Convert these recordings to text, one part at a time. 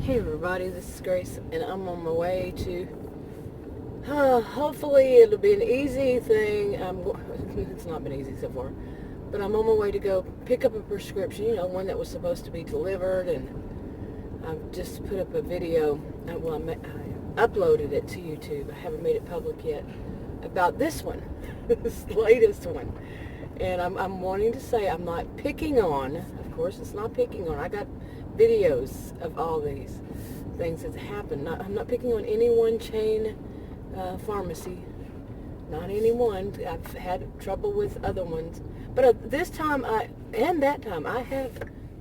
Hey everybody, this is Grace, and I'm on my way to, hopefully it'll be an easy thing. It's not been easy so far, but I'm on my way to go pick up a prescription, one that was supposed to be delivered, and I've just put up a video, I uploaded it to YouTube. I haven't made it public yet, about this one, this latest one. And I'm wanting to say, I'm not picking on, of course it's not picking on, I got videos of all these things that happen. I'm not picking on any one chain pharmacy, not any one. I've had trouble with other ones, but this time and that time I have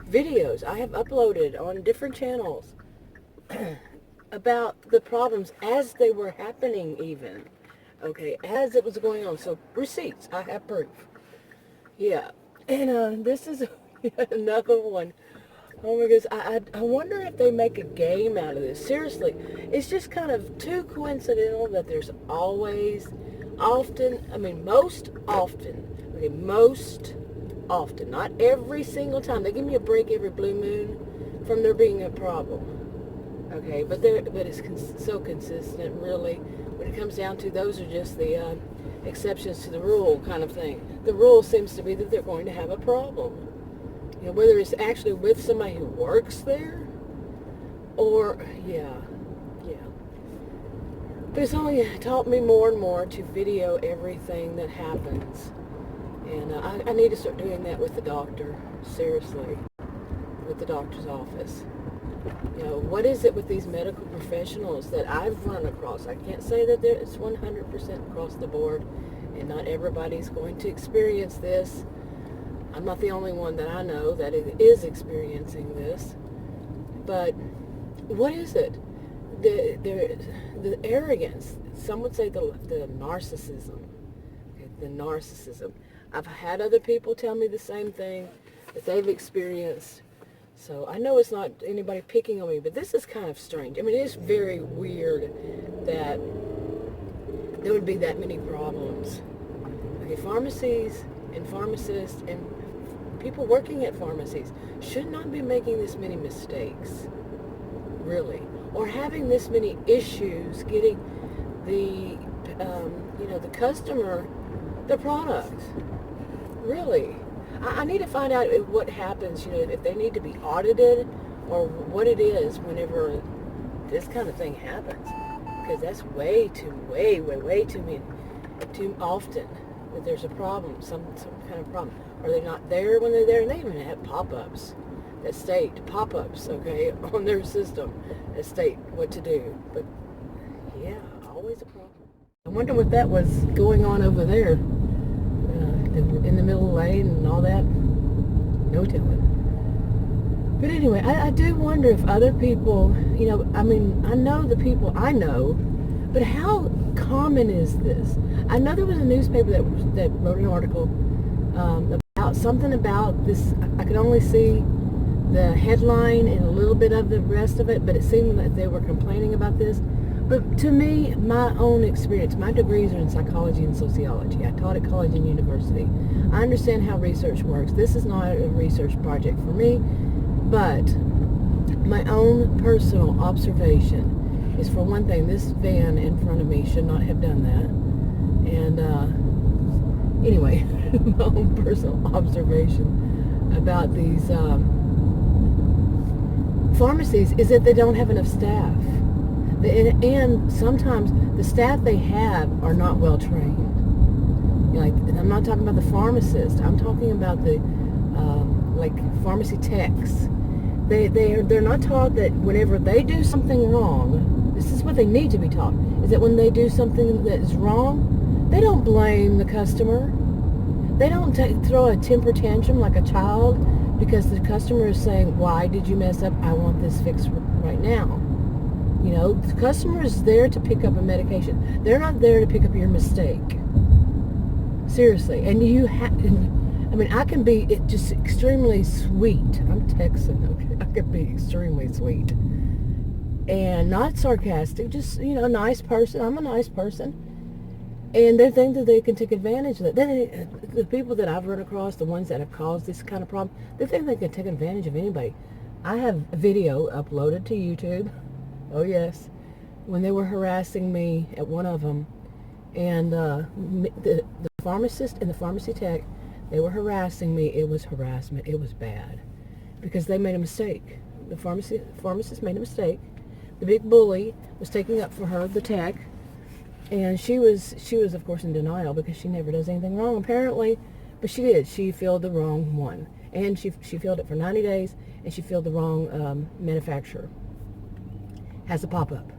videos I have uploaded on different channels about the problems as they were happening, even as it was going on. So receipts, I have proof. Yeah, and this is another one. Oh my goodness, I wonder if they make a game out of this. Seriously, it's just kind of too coincidental that there's most often, not every single time. They give me a break every blue moon from there being a problem. Okay, but it's so consistent, really. When it comes down to, those are just the exceptions to the rule kind of thing. The rule seems to be that they're going to have a problem. Whether it's actually with somebody who works there, or, yeah. But it's only taught me more and more to video everything that happens. And I need to start doing that with the doctor, seriously, with the doctor's office. What is it with these medical professionals that I've run across? I can't say that it's 100% across the board, and not everybody's going to experience this. I'm not the only one that I know that is experiencing this. But what is it? The arrogance. Some would say the narcissism. Okay, the narcissism. I've had other people tell me the same thing that they've experienced. So I know it's not anybody picking on me, but this is kind of strange. I mean, it is very weird that there would be that many problems. Okay, pharmacies and pharmacists and people working at pharmacies should not be making this many mistakes, really, or having this many issues getting the customer the product. Really, I need to find out what happens, if they need to be audited or what it is whenever this kind of thing happens, because that's way too often that there's a problem, some kind of problem. Or they're not there when they're there, and they even have pop-ups that state, on their system that state what to do. But yeah, always a problem. I wonder what that was going on over there, in the middle lane and all that. No telling. But anyway, I do wonder if other people, I know the people I know, but how common is this? I know there was a newspaper that wrote an article about something about this. I could only see the headline and a little bit of the rest of it, but it seemed that they were complaining about this. But to me, my own experience, my degrees are in psychology and sociology. I taught at college and university. I understand how research works. This is not a research project for me, but my own personal observation is, for one thing, this van in front of me should not have done that. And anyway, my own personal observation about these pharmacies is that they don't have enough staff. And sometimes the staff they have are not well trained. I'm not talking about the pharmacist. I'm talking about the pharmacy techs. They're not taught that whenever they do something wrong, this is what they need to be taught, is that when they do something that is wrong, they don't blame the customer. They don't throw a temper tantrum like a child because the customer is saying, "Why did you mess up? I want this fixed right now." The customer is there to pick up a medication. They're not there to pick up your mistake. Seriously. And I can be just extremely sweet. I'm Texan, okay? I can be extremely sweet. And not sarcastic, just, a nice person. I'm a nice person. And they think that they can take advantage of that. The people that I've run across, the ones that have caused this kind of problem, they think they can take advantage of anybody. I have a video uploaded to YouTube. Oh yes, when they were harassing me at one of them, and the pharmacist and the pharmacy tech, they were harassing me. It was harassment. It was bad because they made a mistake. The pharmacist made a mistake. The big bully was taking up for her, the tech, and she was of course in denial because she never does anything wrong apparently, but she did. She filled the wrong one, and she filled it for 90 days, and she filled the wrong manufacturer. Has a pop-up.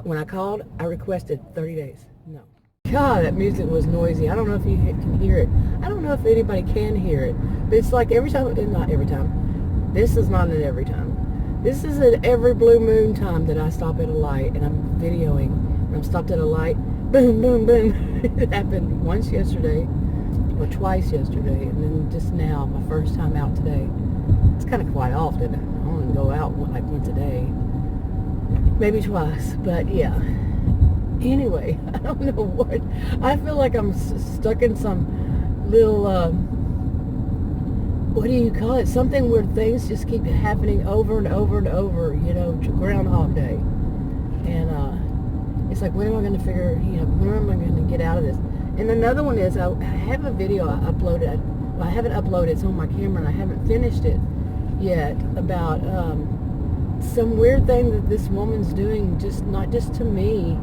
When I called, I requested 30 days. No. God, that music was noisy. I don't know if you can hear it. I don't know if anybody can hear it, but it's like every time. Not every time. This is not an every time. This is an every blue moon time that I stop at a light and I'm videoing. And I'm stopped at a light. Boom, boom, boom. It happened once yesterday, or twice yesterday, and then just now, my first time out today. It's kind of quite often. I only go out like once a day, maybe twice, but yeah. Anyway, I don't know what. I feel like I'm stuck in some little, what do you call it? Something where things just keep happening over and over and over, Groundhog Day. And it's like, when am I going to figure, when am I going to get out of this? And another one is, I have a video I uploaded. Well, I haven't uploaded, it's on my camera, and I haven't finished it yet, about some weird thing that this woman's doing, not just to me,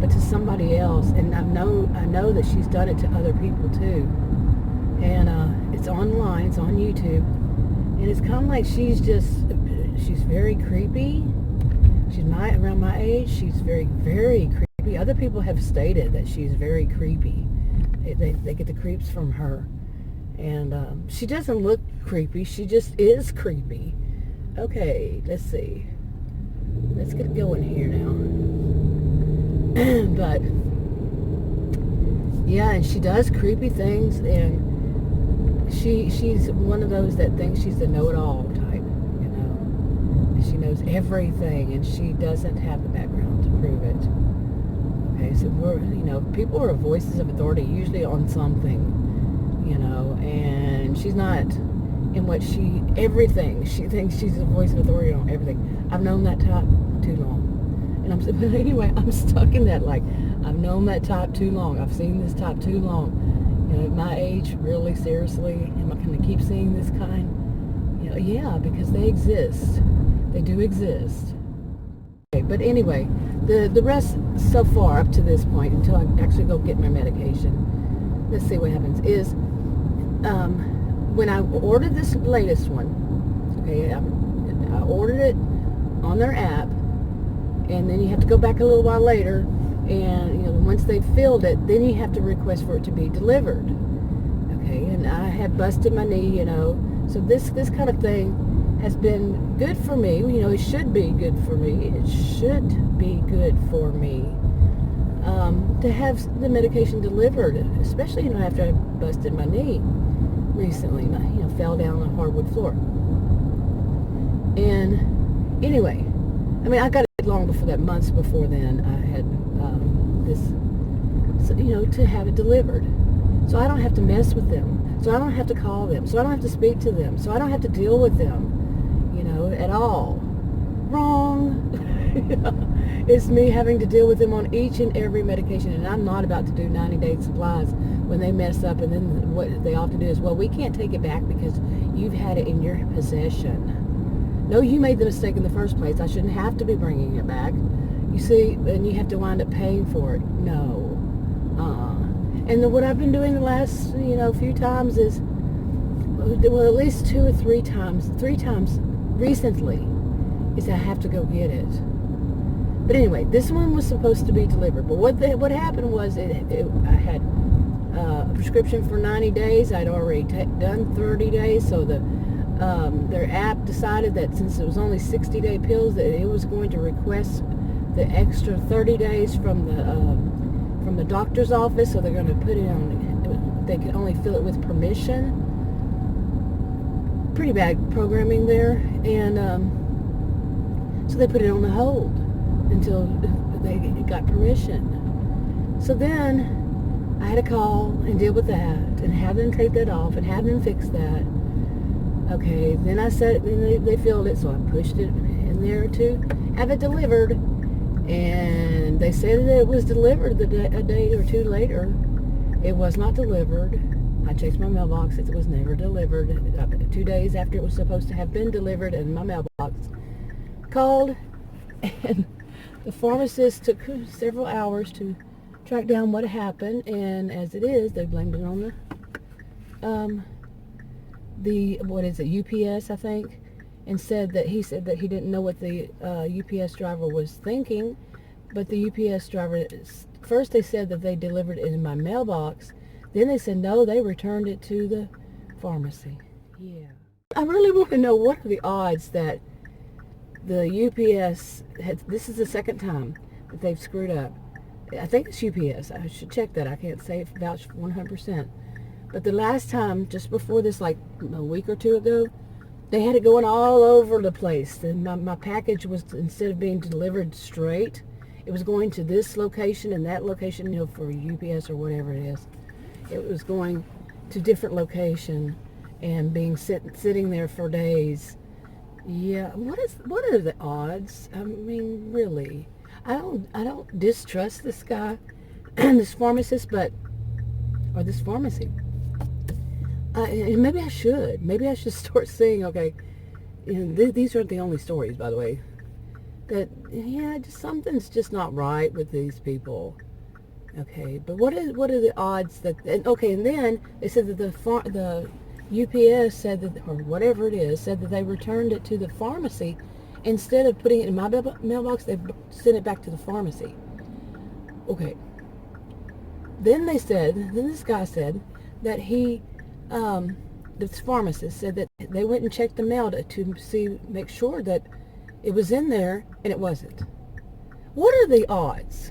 but to somebody else. And I know that she's done it to other people too. And it's online, it's on YouTube, and it's kind of like she's very creepy. She's around my age. She's very, very creepy. Other people have stated that she's very creepy. They get the creeps from her. And she doesn't look creepy. She just is creepy. Okay, let's see. Let's get going here now. But yeah, and she does creepy things, and she's one of those that thinks she's the know-it-all type, And she knows everything, and she doesn't have the background to prove it. Okay, so people are voices of authority usually on something. And she's not in everything. She thinks she's a voice of authority on everything. I've known that type too long. But anyway, I'm stuck in that, like, I've known that type too long. I've seen this type too long. At my age, really, seriously, am I going to keep seeing this kind? Yeah, because they exist. They do exist. Okay, but anyway, the rest so far up to this point, until I actually go get my medication, let's see what happens, is when I ordered this latest one, okay, I ordered it on their app, and then you have to go back a little while later, and once they've filled it, then you have to request for it to be delivered. Okay, and I had busted my knee, so this kind of thing has been good for me. It should be good for me. It should be good for me to have the medication delivered, especially after I busted my knee recently. And I fell down on a hardwood floor. And anyway, I got it long before that. Months before then, I had to have it delivered, so I don't have to mess with them, so I don't have to call them, so I don't have to speak to them, so I don't have to deal with them, at all. Wrong. It's me having to deal with them on each and every medication, and I'm not about to do 90-day supplies when they mess up, and then what they often do is, well, we can't take it back because you've had it in your possession. No, you made the mistake in the first place. I shouldn't have to be bringing it back. You see, and you have to wind up paying for it. No. And what I've been doing the last, few times is, well, at least 2 or 3 times recently, is I have to go get it. But anyway, this one was supposed to be delivered. But what happened was, I had a prescription for 90 days. I'd already done 30 days, so their app decided that since it was only 60-day pills, that it was going to request the extra 30 days from the doctor's office, so they're going to put it on. They can only fill it with permission. Pretty bad programming there, and so they put it on the hold until they got permission. So then I had to call and deal with that, and have them take that off, and have them fix that. Okay, then I said, then they filled it, so I pushed it in there to have it delivered. And they said that it was delivered a day or two later. It was not delivered. I checked my mailbox. It was never delivered. 2 days after it was supposed to have been delivered, and my mailbox called, and the pharmacist took several hours to track down what happened. And as it is, they blamed it on the what is it, UPS, I think, and he said that he didn't know what the UPS driver was thinking. But the UPS driver, first they said that they delivered it in my mailbox. Then they said, no, they returned it to the pharmacy. Yeah. I really want to know, what are the odds that the UPS, this is the second time that they've screwed up. I think it's UPS. I should check that. I can't say vouch 100%. But the last time, just before this, like a week or two ago, they had it going all over the place. And my package was, instead of being delivered straight, it was going to this location and that location, for UPS or whatever it is. It was going to different location and being sitting there for days. Yeah, what are the odds? I mean, really, I don't distrust this guy, this pharmacist, or this pharmacy. Maybe I should. Maybe I should start saying, okay, these aren't the only stories, by the way. That something's just not right with these people. Okay, but what are the odds that? And then they said that the UPS said that, or whatever it is, said that they returned it to the pharmacy instead of putting it in my mailbox. They sent it back to the pharmacy. Okay. Then this guy said that this pharmacist said that they went and checked the mail to make sure that it was in there, and it wasn't. What are the odds?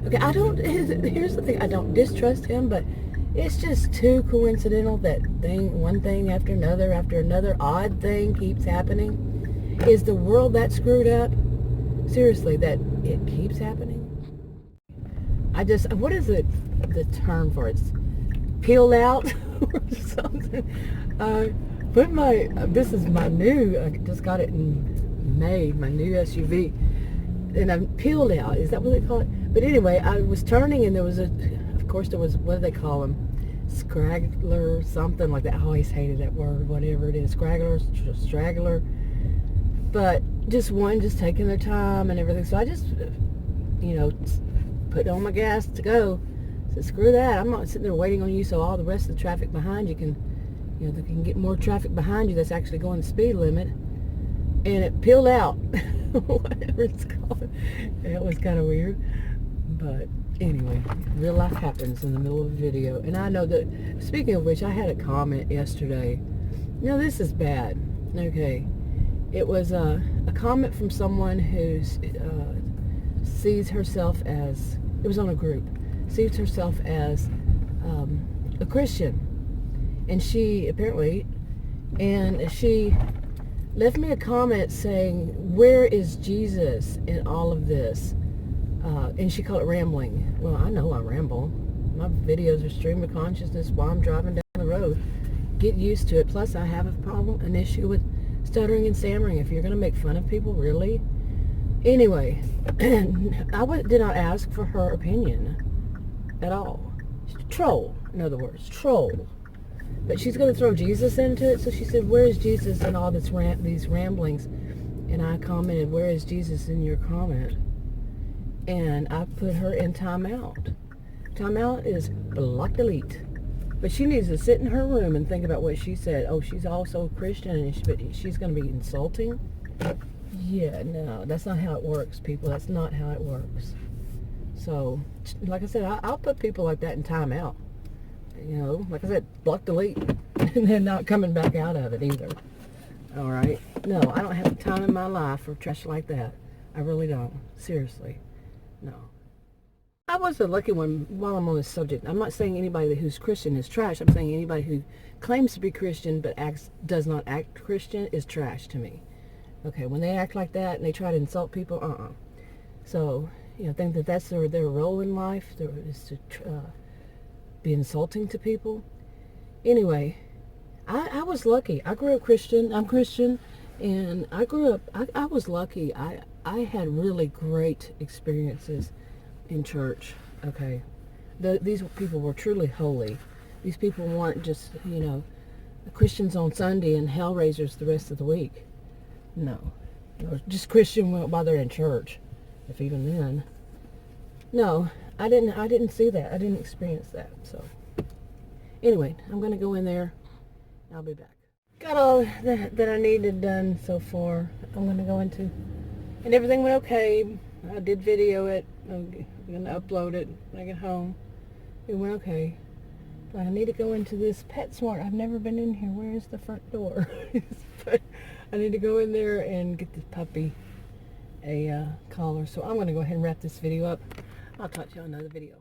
Okay, here's the thing, I don't distrust him, but it's just too coincidental that one thing after another odd thing keeps happening. Is the world that screwed up? Seriously, that it keeps happening? What is the term for it? Peeled out or something? This is my new, I just got it in May, my new SUV, and I'm peeled out. Is that what they call it? But anyway, I was turning, and there was, what do they call them? Scraggler, something like that. I always hated that word, whatever it is. Straggler. But just taking their time and everything. So I just, put on my gas to go. So screw that. I'm not sitting there waiting on you so all the rest of the traffic behind you they can get more traffic behind you that's actually going the speed limit. And it peeled out. Whatever it's called. It was kind of weird. But anyway, real life happens in the middle of a video. And I know that, speaking of which, I had a comment yesterday. This is bad. Okay. It was a comment from someone who sees herself as, it was on a group, sees herself as a Christian. And she left me a comment saying, where is Jesus in all of this? And she called it rambling. Well, I know I ramble. My videos are stream of consciousness while I'm driving down the road. Get used to it. Plus, I have an issue with stuttering and stammering. If you're going to make fun of people, really? Anyway, I did not ask for her opinion at all. Troll, in other words, troll. But she's going to throw Jesus into it, so she said, where is Jesus in all these ramblings? And I commented, where is Jesus in your comment? And I put her in timeout. Timeout is block delete. But she needs to sit in her room and think about what she said. Oh, she's also a Christian, and she's going to be insulting? Yeah, no, that's not how it works, people. That's not how it works. So, like I said, I'll put people like that in timeout. Like I said, block delete. And then not coming back out of it either. All right? No, I don't have the time in my life for trash like that. I really don't. Seriously. No. I was a lucky one while I'm on this subject. I'm not saying anybody who's Christian is trash. I'm saying anybody who claims to be Christian but does not act Christian is trash to me. Okay, when they act like that and they try to insult people, So, think that that's their role in life, is to be insulting to people. Anyway, I was lucky. I grew up Christian. I'm Christian, and I grew up. I was lucky. I had really great experiences in church. Okay, these people were truly holy. These people weren't just Christians on Sunday and hellraisers the rest of the week. No, just Christian while they're in church, if even then. No, I didn't see that. I didn't experience that. So anyway, I'm gonna go in there. I'll be back. Got all that I needed done so far. I'm gonna go into, and everything went okay. I did video it. I'm gonna upload it when I get home. It went okay. But I need to go into this PetSmart. I've never been in here. Where is the front door? But I need to go in there and get this puppy a collar. So I'm gonna go ahead and wrap this video up. I'll talk to you on another video.